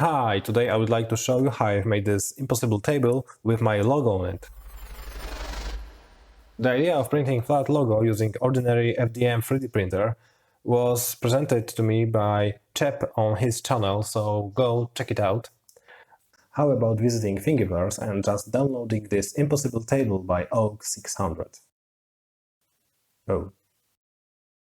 Hi, today I would like to show you how I've made this impossible table with my logo on it. The idea of printing flat logo using ordinary FDM 3D printer was presented to me by CHEP on his channel, so go check it out. How about visiting Thingiverse and just downloading this impossible table by Oak600? Oh.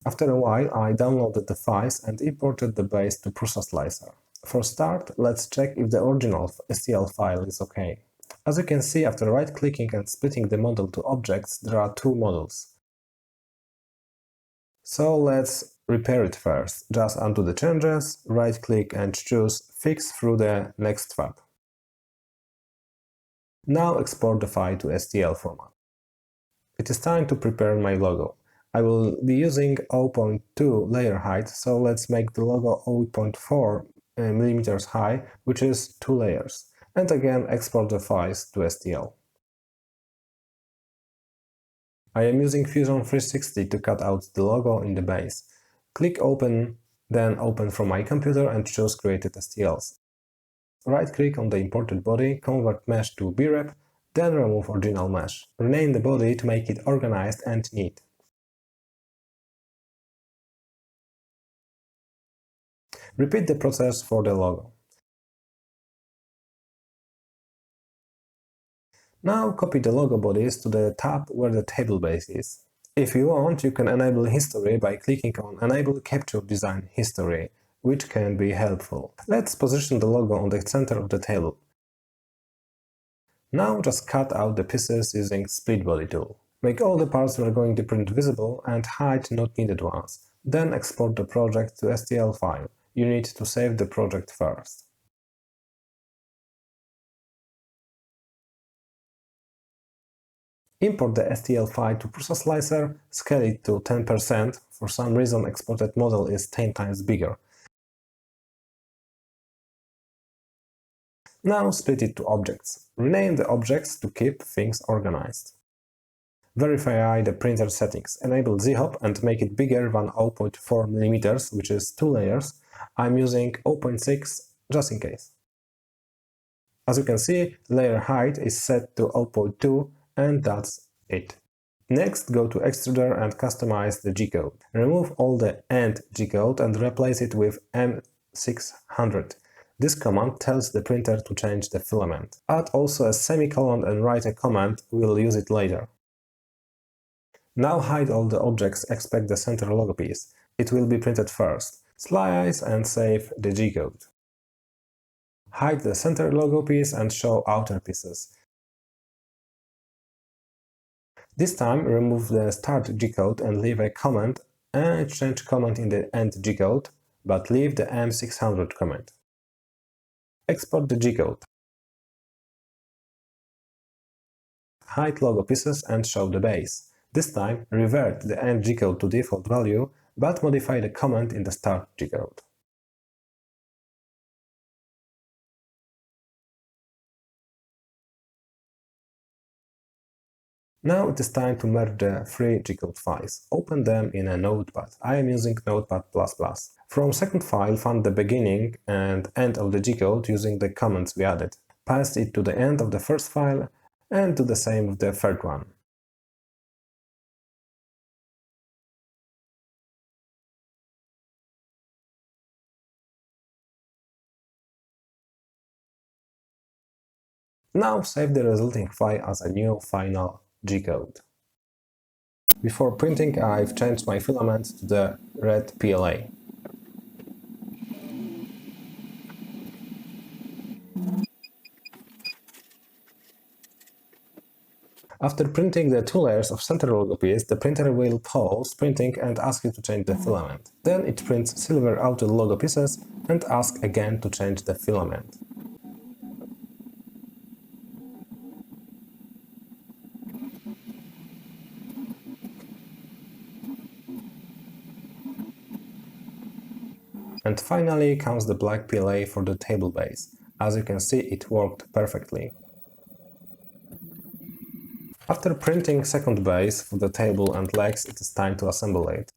After a while I downloaded the files and imported the base to Prusa Slicer. For start, let's check if the original STL file is okay. As you can see, after right-clicking and splitting the model to objects, there are two models. So let's repair it first. Just undo the changes, right-click and choose Fix through the next tab. Now export the file to STL format. It is time to prepare my logo. I will be using 0.2 layer height, so let's make the logo 0.4 mm high, which is 2 layers, and again export the files to STL. I am using Fusion 360 to cut out the logo in the base. Click Open, then Open from my computer and choose Created STLs. Right-click on the imported body, convert mesh to brep, then remove original mesh. Rename the body to make it organized and neat. Repeat the process for the logo. Now copy the logo bodies to the tab where the table base is. If you want, you can enable history by clicking on Enable Capture Design History, which can be helpful. Let's position the logo on the center of the table. Now just cut out the pieces using Split Body tool. Make all the parts we're going to print visible and hide not needed ones. Then export the project to STL file. You need to save the project first. Import the STL file to Prusa Slicer, scale it to 10%, for some reason exported model is 10 times bigger. Now split it to objects. Rename the objects to keep things organized. Verify the printer settings, enable Z-hop and make it bigger than 0.4 mm, which is 2 layers. I'm using 0.6 just in case. As you can see, layer height is set to 0.2 and that's it. Next, go to Extruder and customize the G-code. Remove all the AND G-code and replace it with M600. This command tells the printer to change the filament. Add also a semicolon and write a comment, we'll use it later. Now hide all the objects except the center logo piece. It will be printed first. Slice and save the G-code. Hide the center logo piece and show outer pieces. This time remove the start G-code and leave a comment and change comment in the end G-code, but leave the M600 comment. Export the G-code. Hide logo pieces and show the base. This time revert the end G-code to default value, but modify the comment in the start G-code. Now it is time to merge the three G-code files. Open them in a notepad. I am using Notepad++. From second file, find the beginning and end of the G-code using the comments we added. Paste it to the end of the first file and do the same with the third one. Now save the resulting file as a new final G-code. Before printing, I've changed my filament to the red PLA. After printing the 2 layers of center logo piece, the printer will pause printing and ask you to change the filament. Then it prints silver outer logo pieces and asks again to change the filament. And finally comes the black PLA for the table base. As you can see, it worked perfectly. After printing second base for the table and legs, it is time to assemble it.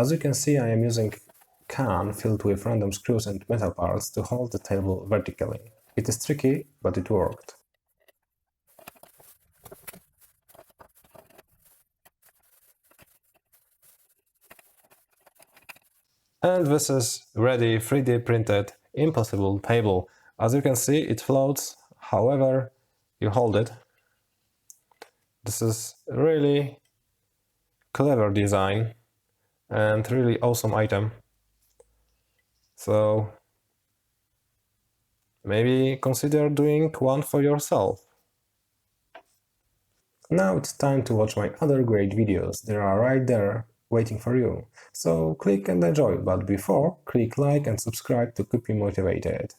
As you can see, I am using can filled with random screws and metal parts to hold the table vertically. It is tricky, but it worked. And this is ready 3D printed impossible table. As you can see, it floats however you hold it. This is really clever design and really awesome item. So maybe consider doing one for yourself. Now it's time to watch my other great videos. They are right there waiting for you. So click and enjoy, but before, click like and subscribe to keep me motivated.